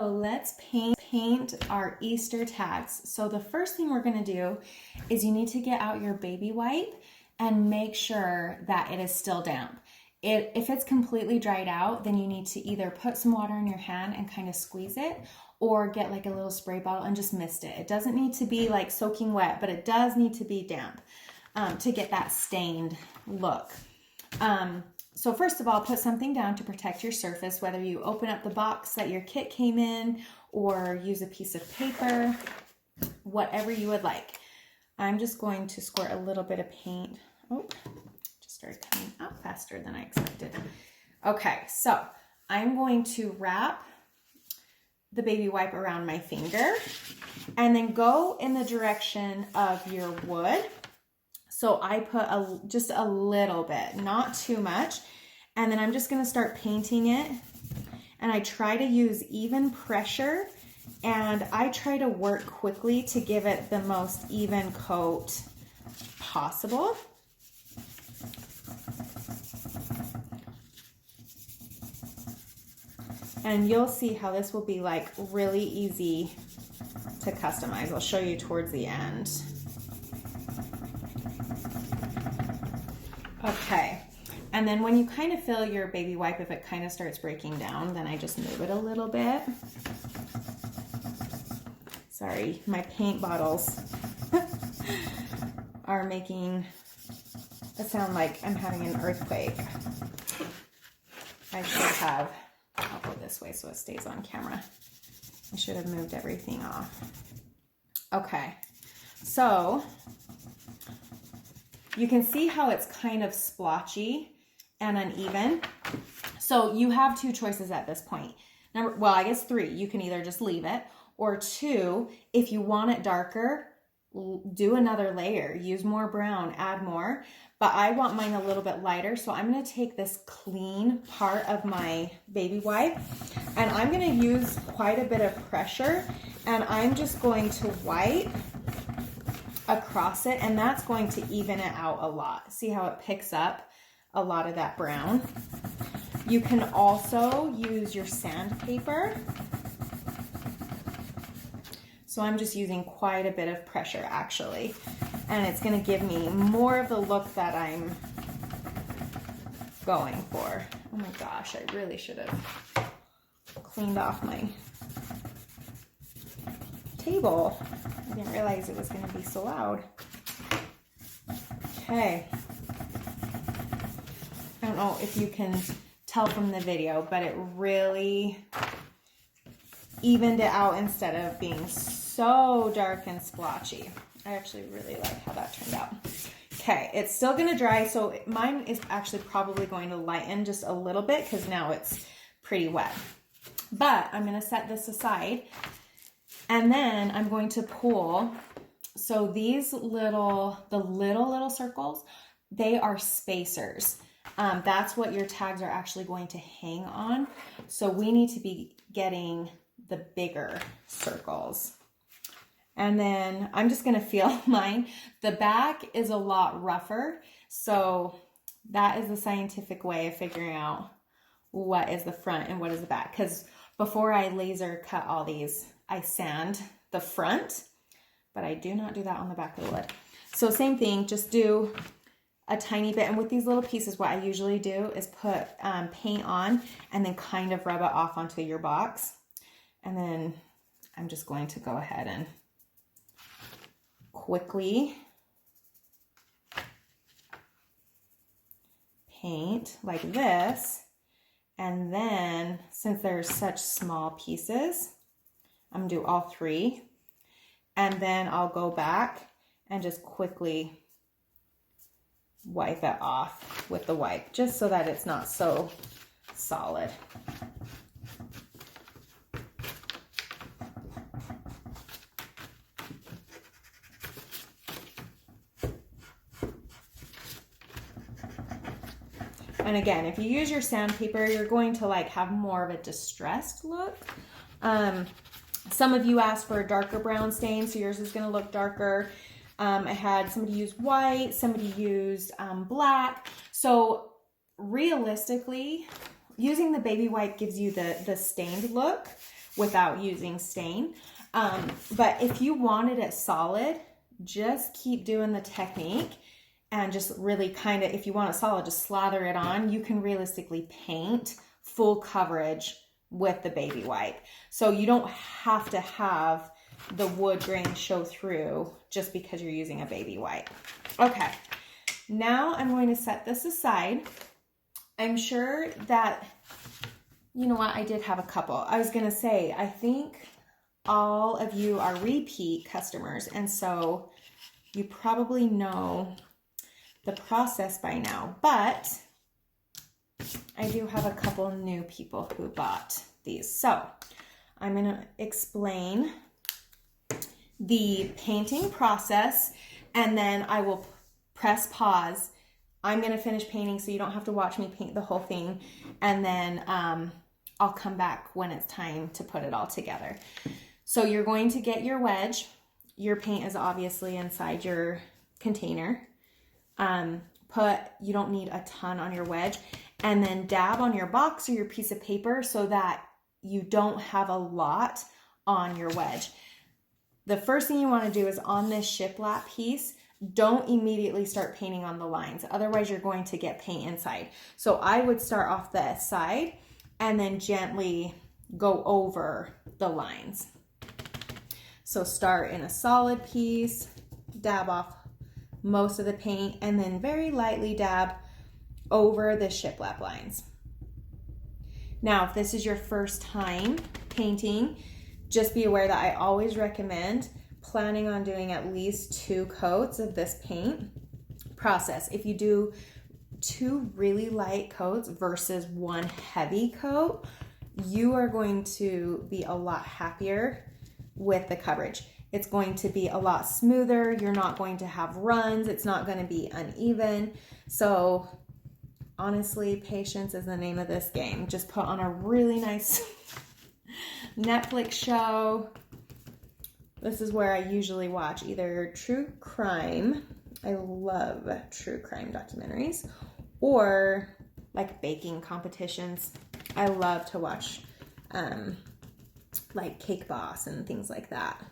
Let's paint our Easter tags. So the first thing we're going to do is you need to get out your baby wipe and make sure that it is still damp. If it's completely dried out, then you need to either put some water in your hand and kind of squeeze it, or get like a little spray bottle and just mist it. It doesn't need to be like soaking wet, but it does need to be damp to get that stained look. So first of all, put something down to protect your surface, whether you open up the box that your kit came in or use a piece of paper, whatever you would like. I'm just going to squirt a little bit of paint. Oh, just started coming out faster than I expected. Okay, so I'm going to wrap the baby wipe around my finger and then go in the direction of your wood. So I put just a little bit, not too much. And then I'm just gonna start painting it. And I try to use even pressure, and I try to work quickly to give it the most even coat possible. And you'll see how this will be like really easy to customize. I'll show you towards the end. Okay, and then when you kind of fill your baby wipe, if it kind of starts breaking down, then I just move it a little bit. Sorry, my paint bottles are making it sound like I'm having an earthquake. I should have, I'll go this way so it stays on camera. I should have moved everything off. Okay, so you can see how it's kind of splotchy and uneven. So you have two choices at this point. Well, I guess three. You can either just leave it, or two, if you want it darker, do another layer. Use more brown, add more. But I want mine a little bit lighter, so I'm gonna take this clean part of my baby wipe and I'm gonna use quite a bit of pressure, and I'm just going to wipe across it, and that's going to even it out a lot. See how it picks up a lot of that brown? You can also use your sandpaper. So I'm just using quite a bit of pressure actually, and it's going to give me more of the look that I'm going for. Oh my gosh, I really should have cleaned off my table. I didn't realize it was going to be so loud. Okay. I don't know if you can tell from the video, but it really evened it out instead of being so dark and splotchy. I actually really like how that turned out. Okay, it's still going to dry, so mine is actually probably going to lighten just a little bit because now it's pretty wet. But I'm going to set this aside. And then I'm going to pull, so these little circles, they are spacers. That's what your tags are actually going to hang on. So we need to be getting the bigger circles. And then I'm just gonna feel mine. The back is a lot rougher. So that is the scientific way of figuring out what is the front and what is the back. Because before I laser cut all these, I sand the front, but I do not do that on the back of the wood. So same thing, just do a tiny bit. And with these little pieces, what I usually do is put paint on and then kind of rub it off onto your box. And then I'm just going to go ahead and quickly paint like this. And then since there's such small pieces, I'm gonna do all three, and then I'll go back and just quickly wipe it off with the wipe, just so that it's not so solid. And again, if you use your sandpaper, you're going to like have more of a distressed look. Some of you asked for a darker brown stain, so yours is going to look darker. I had somebody use white, somebody used black. So realistically, using the baby wipe gives you the stained look, without using stain. But if you wanted it solid, just keep doing the technique and just really kind of, if you want it solid, just slather it on. You can realistically paint full coverage with the baby wipe. So you don't have to have the wood grain show through just because you're using a baby wipe. Okay, now I'm going to set this aside. I'm sure that, you know what, I did have a couple. I was going to say, I think all of you are repeat customers, and so you probably know the process by now, but I do have a couple new people who bought these. So I'm going to explain the painting process, and then I will press pause. I'm going to finish painting so you don't have to watch me paint the whole thing, and then I'll come back when it's time to put it all together. So you're going to get your wedge. Your paint is obviously inside your container. You don't need a ton on your wedge, and then dab on your box or your piece of paper so that you don't have a lot on your wedge. The first thing you want to do is on this shiplap piece, don't immediately start painting on the lines. Otherwise you're going to get paint inside. So I would start off the side and then gently go over the lines. So start in a solid piece, dab off most of the paint, and then very lightly dab over the shiplap lines. Now, if this is your first time painting, just be aware that I always recommend planning on doing at least 2 coats of this paint process. If you do 2 really light coats versus 1 heavy coat, you are going to be a lot happier with the coverage. It's going to be a lot smoother. You're not going to have runs. It's not going to be uneven. So honestly, patience is the name of this game. Just put on a really nice Netflix show. This is where I usually watch either true crime. I love true crime documentaries, or like baking competitions. I love to watch like Cake Boss and things like that.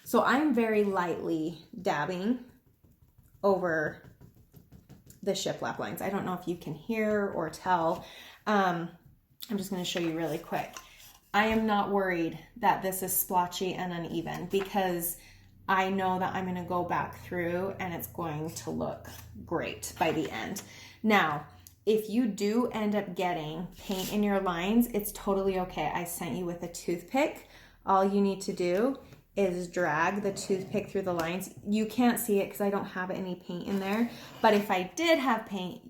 So I'm very lightly dabbing over the shiplap lines. I don't know if you can hear or tell. I'm just going to show you really quick. I am not worried that this is splotchy and uneven because I know that I'm going to go back through and it's going to look great by the end. Now, if you do end up getting paint in your lines, it's totally okay. I sent you with a toothpick. All you need to do is drag the toothpick through the lines. You can't see it because I don't have any paint in there, but if I did have paint,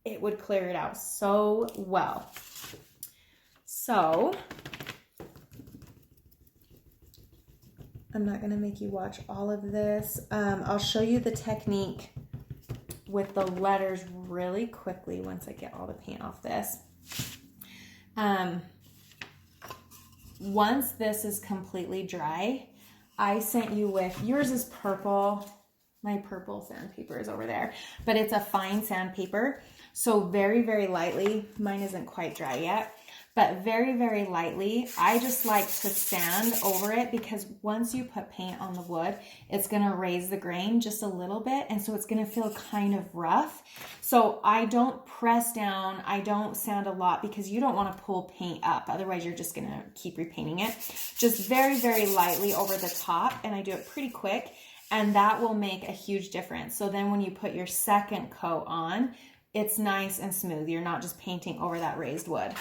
it would clear it out so well. So I'm not gonna make you watch all of this. I'll show you the technique with the letters really quickly once I get all the paint off this. Once this is completely dry, I sent you with, yours is purple. My purple sandpaper is over there, but it's a fine sandpaper. So very, very lightly, mine isn't quite dry yet, but very, very lightly, I just like to sand over it because once you put paint on the wood, it's gonna raise the grain just a little bit, and so it's gonna feel kind of rough. So I don't press down, I don't sand a lot because you don't wanna pull paint up, otherwise you're just gonna keep repainting it. Just very, very lightly over the top, and I do it pretty quick, and that will make a huge difference. So then when you put your second coat on, it's nice and smooth. You're not just painting over that raised wood.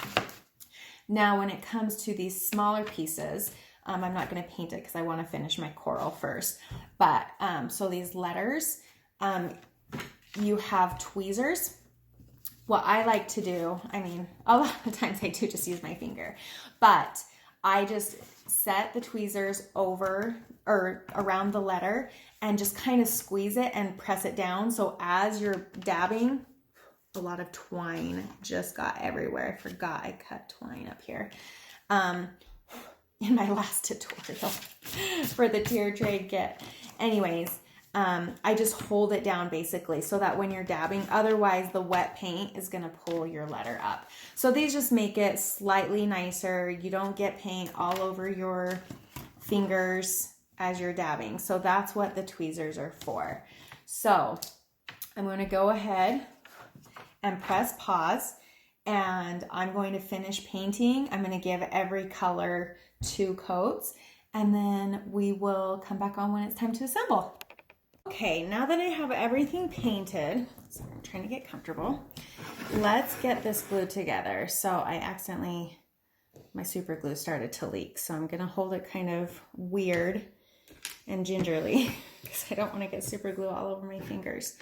Now, when it comes to these smaller pieces, I'm not going to paint it because I want to finish my coral first. But so these letters, you have tweezers. What I like to do, I mean, a lot of times I do just use my finger, but I just set the tweezers over or around the letter and just kind of squeeze it and press it down. So as you're dabbing, a lot of twine just got everywhere. I forgot I cut twine up here in my last tutorial for the tier trade kit. Anyways, I just hold it down basically so that when you're dabbing, otherwise the wet paint is going to pull your letter up. So these just make it slightly nicer. You don't get paint all over your fingers as you're dabbing. So that's what the tweezers are for. So I'm going to go ahead and press pause, and I'm going to finish painting. I'm going to give every color 2 coats, and then we will come back on when it's time to assemble. Okay, now that I have everything painted, sorry, I'm trying to get comfortable. Let's get this glue together. So I accidentally, my super glue started to leak. So I'm gonna hold it kind of weird and gingerly because I don't want to get super glue all over my fingers.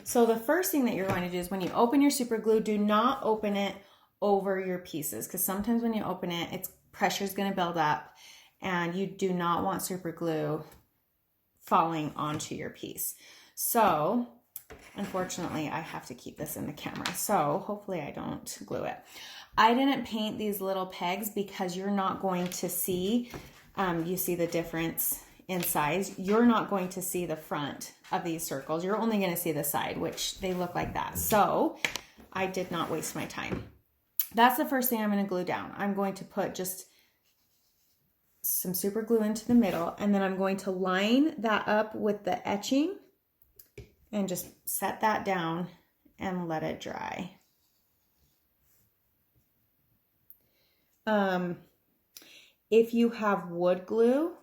So the first thing that you're going to do is when you open your super glue, do not open it over your pieces, because sometimes when you open it, its pressure is going to build up and you do not want super glue falling onto your piece. So unfortunately, I have to keep this in the camera. So hopefully I don't glue it. I didn't paint these little pegs because you're not going to see, you see the difference in size. You're not going to see the front of these circles. You're only going to see the side, which they look like that. So I did not waste my time. That's the first thing I'm going to glue down. I'm going to put just some super glue into the middle, and then I'm going to line that up with the etching and just set that down and let it dry. If you have wood glue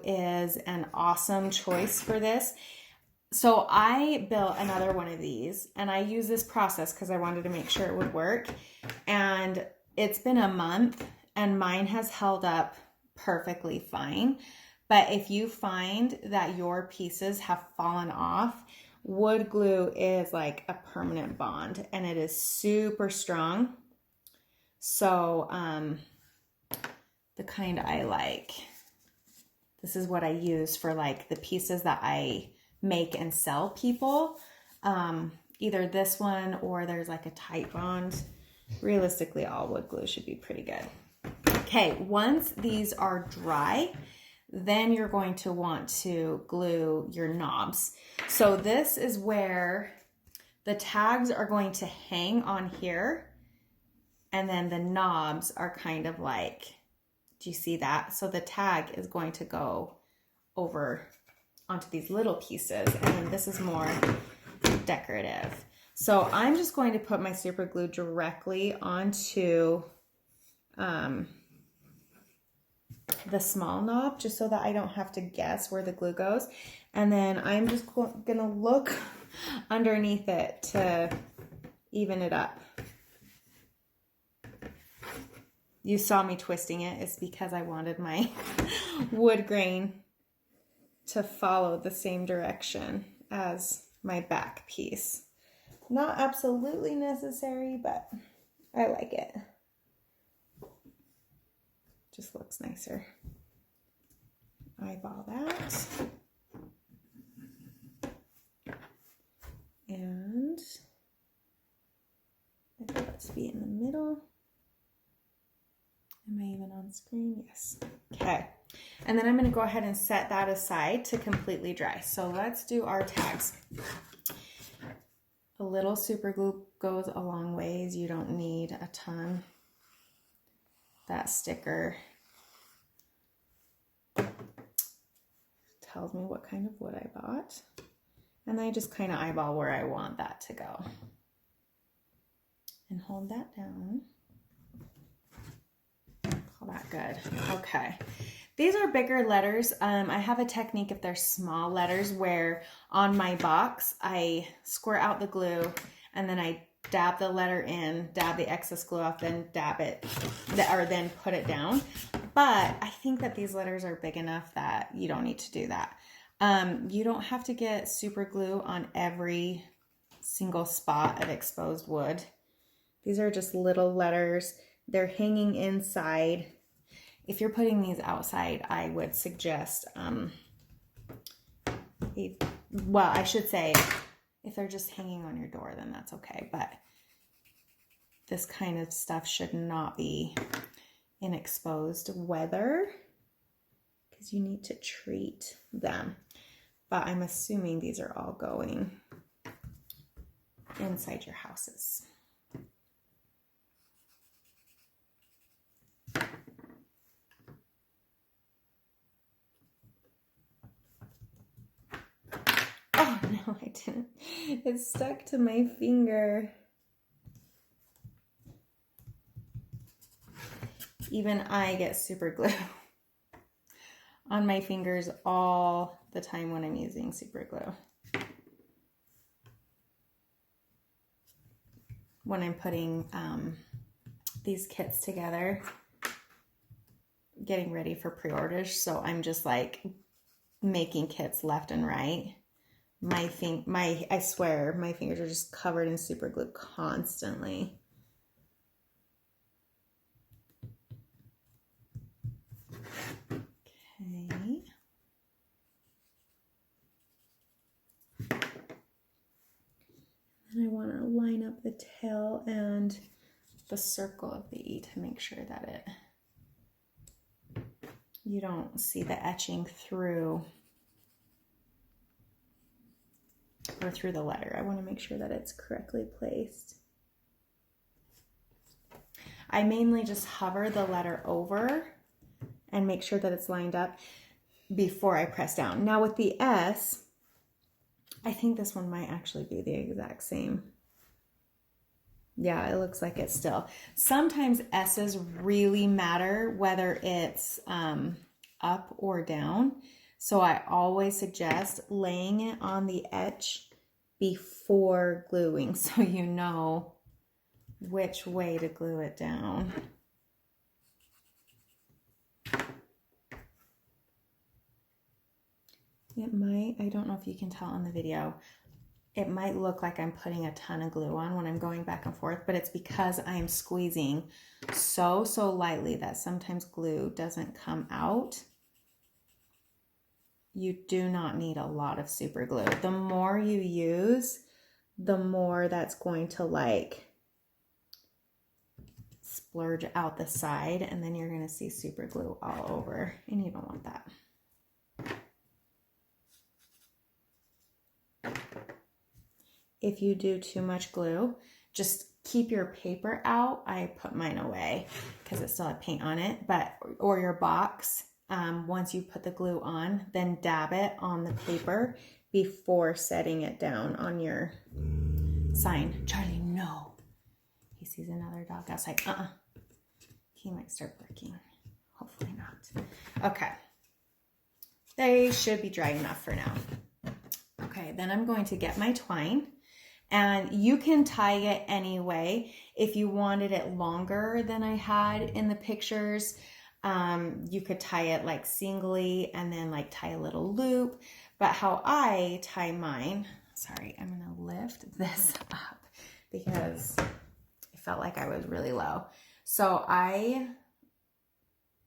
is an awesome choice for this. So I built another one of these, and I use this process because I wanted to make sure it would work. And it's been a month and mine has held up perfectly fine. But if you find that your pieces have fallen off, wood glue is like a permanent bond, and it is super strong. So the kind I like, this is what I use for like the pieces that I make and sell people. Either this one or there's like a tight bond. Realistically, all wood glue should be pretty good. Okay, once these are dry, then you're going to want to glue your knobs. So this is where the tags are going to hang on here, and then the knobs are kind of like, do you see that? So the tag is going to go over onto these little pieces, and then this is more decorative. So I'm just going to put my super glue directly onto the small knob, just so that I don't have to guess where the glue goes. And then I'm just gonna look underneath it to even it up. You saw me twisting it. It's because I wanted my wood grain to follow the same direction as my back piece. Not absolutely necessary, but I like it. Just looks nicer. Eyeball that. And I think let's be in the middle. Am I even on screen? Yes. Okay. And then I'm going to go ahead and set that aside to completely dry. So let's do our tags. A little super glue goes a long ways. You don't need a ton. That sticker tells me what kind of wood I bought. And I just kind of eyeball where I want that to go. And hold that down. Call that good. Okay. These are bigger letters. I have a technique if they're small letters where on my box, I squirt out the glue and then I dab the letter in, dab the excess glue off, then dab it, or then put it down. But I think that these letters are big enough that you don't need to do that. You don't have to get super glue on every single spot of exposed wood. These are just little letters. They're hanging inside. If you're putting these outside, I would suggest, well, I should say, if they're just hanging on your door, then that's okay. But this kind of stuff should not be in exposed weather, because you need to treat them. But I'm assuming these are all going inside your houses. Oh no, I didn't. It stuck to my finger. Even I get super glue on my fingers all the time when I'm using super glue. When I'm putting these kits together, getting ready for pre-orders, so I'm just like making kits left and right. I swear my fingers are just covered in super glue constantly. Okay. And I want to line up the tail and the circle of the E to make sure that you don't see the etching through or through the letter. I want to make sure that it's correctly placed. I mainly just hover the letter over and make sure that it's lined up before I press down. Now with the S, I think this one might actually be the exact same. Yeah, it looks like it's still. Sometimes S's really matter whether it's up or down. So I always suggest laying it on the etch before gluing so you know which way to glue it down. It might, I don't know if you can tell on the video, it might look like I'm putting a ton of glue on when I'm going back and forth, but it's because I'm squeezing so lightly that sometimes glue doesn't come out. You do not need a lot of super glue. The more you use, the more that's going to like splurge out the side, and then you're going to see super glue all over, and you don't want that. If you do too much glue, just keep your paper out. I put mine away because it still had paint on it, or your box. Once you put the glue on, then dab it on the paper before setting it down on your sign. Charlie, no. He sees another dog outside. He might start barking. Hopefully not. Okay. They should be dry enough for now. Okay, then I'm going to get my twine. And you can tie it anyway. If you wanted it longer than I had in the pictures, you could tie it like singly and then like tie a little loop. But how I tie mine, sorry, I'm gonna lift this up because it felt like I was really low. So I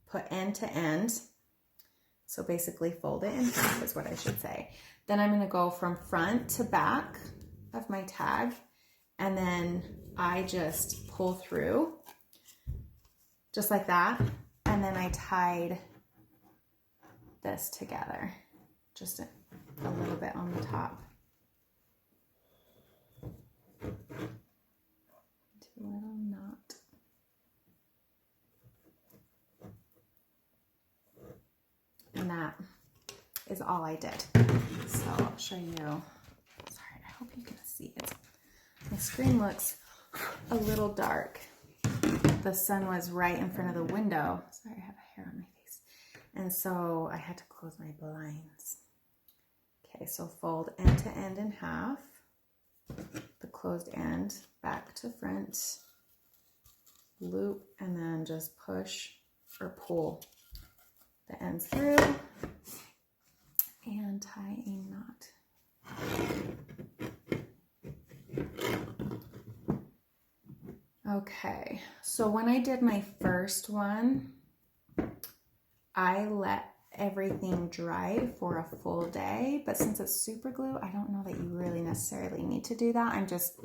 put end to end. So basically fold it in half is what I should say. Then I'm gonna go from front to back of my tag, and then I just pull through just like that, and then I tied this together just a little bit on the top. Do a little knot. And that is all I did. So I'll show you. I hope you can see it. My screen looks a little dark. The sun was right in front of the window. Sorry, I have a hair on my face. And so I had to close my blinds. Okay, so fold end to end in half. The closed end back to front. Loop, and then just push or pull the ends through and tie a knot. Okay, so when I did my first one, I let everything dry for a full day, but since it's super glue, I don't know that you really necessarily need to do that. I'm just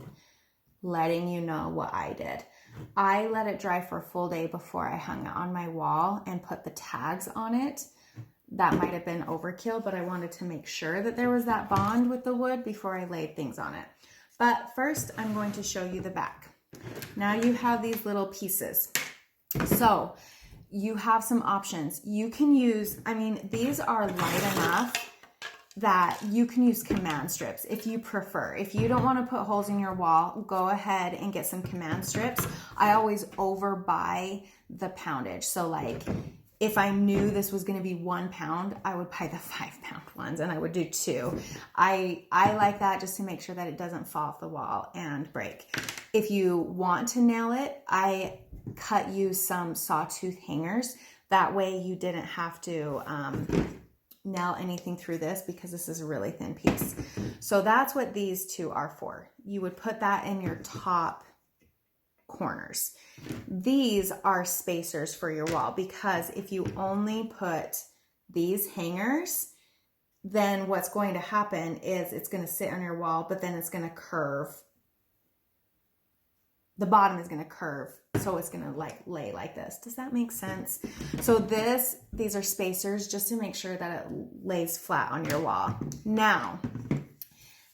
letting you know what I did. I let it dry for a full day before I hung it on my wall and put the tags on it. that might have been overkill, but I wanted to make sure that there was that bond with the wood before I laid things on it. But first, I'm going to show you the back. Now you have these little pieces. So you have some options. You can use, I mean, these are light enough that you can use command strips if you prefer. If you don't want to put holes in your wall, go ahead and get some command strips. I always overbuy the poundage. So like if I knew this was going to be 1 pound, I would buy the 5 pound ones and I would do 2. I like that just to make sure that it doesn't fall off the wall and break. If you want to nail it, I cut you some sawtooth hangers. That way you didn't have to nail anything through this because this is a really thin piece. So that's what these two are for. You would put that in your top corners. These are spacers for your wall because if you only put these hangers, then what's going to happen is it's going to sit on your wall, but then it's going to curve. The bottom is going to curve, so it's going to like lay like this. Does that make sense? So these are spacers just to make sure that it lays flat on your wall. Now,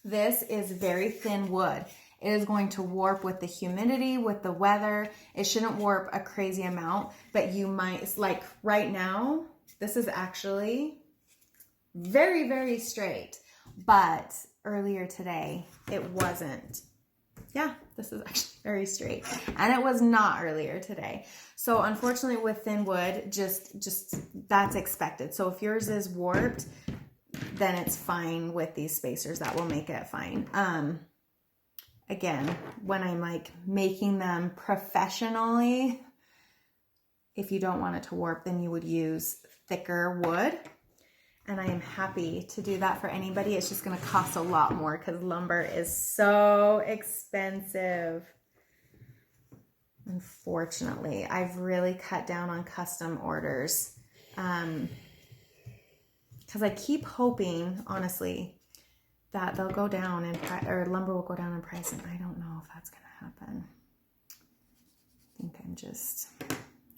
this is very thin wood. It is going to warp with the humidity, with the weather. It shouldn't warp a crazy amount, but you might, like right now, this is actually very, very straight, but earlier today, it wasn't. Yeah, this is actually very straight, and it was not earlier today. So unfortunately with thin wood, just that's expected. So if yours is warped, then it's fine with these spacers. That will make it fine. Again, when I'm like making them professionally, if you don't want it to warp, then you would use thicker wood. And I am happy to do that for anybody. It's just going to cost a lot more because lumber is so expensive. Unfortunately, I've really cut down on custom orders because I keep hoping, honestly, that they'll go down in price, or lumber will go down in price, and I don't know if that's going to happen. I think I'm just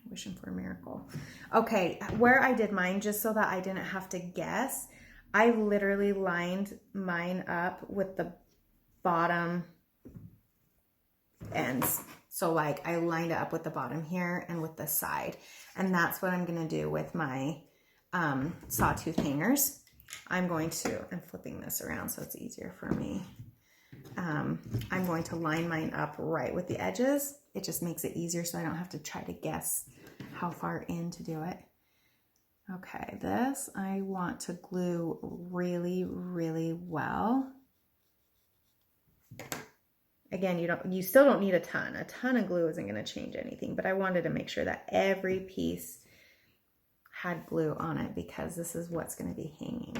wishing for a miracle. Okay, where I did mine, just so that I didn't have to guess, I literally lined mine up with the bottom ends. So like I lined it up with the bottom here and with the side. And that's what I'm going to do with my sawtooth hangers. I'm flipping this around so it's easier for me. I'm going to line mine up right with the edges. It just makes it easier so I don't have to try to guess how far in to do it. Okay, this I want to glue really, really well. Again, you still don't need a ton. A ton of glue isn't going to change anything, but I wanted to make sure that every piece had glue on it because this is what's going to be hanging.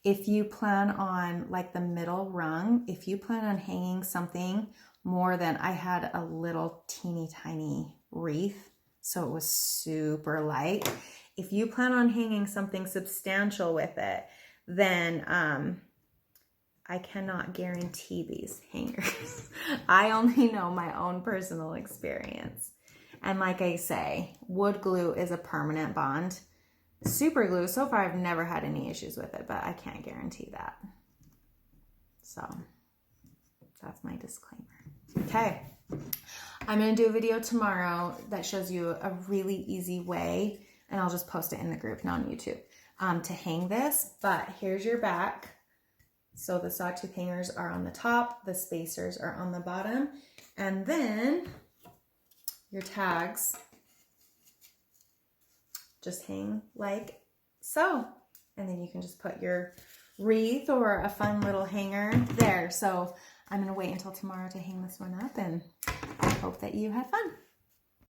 If you plan on like the middle rung, if you plan on hanging something more than, I had a little teeny tiny wreath, so it was super light. If you plan on hanging something substantial with it, then I cannot guarantee these hangers. I only know my own personal experience. And like I say, wood glue is a permanent bond. Super glue, so far I've never had any issues with it, but I can't guarantee that. So that's my disclaimer. Okay, I'm going to do a video tomorrow that shows you a really easy way, and I'll just post it in the group, not on YouTube, to hang this. But here's your back. So the sawtooth hangers are on the top, the spacers are on the bottom, and then your tags just hang like so. And then you can just put your wreath or a fun little hanger there. So I'm going to wait until tomorrow to hang this one up, and I hope that you had fun.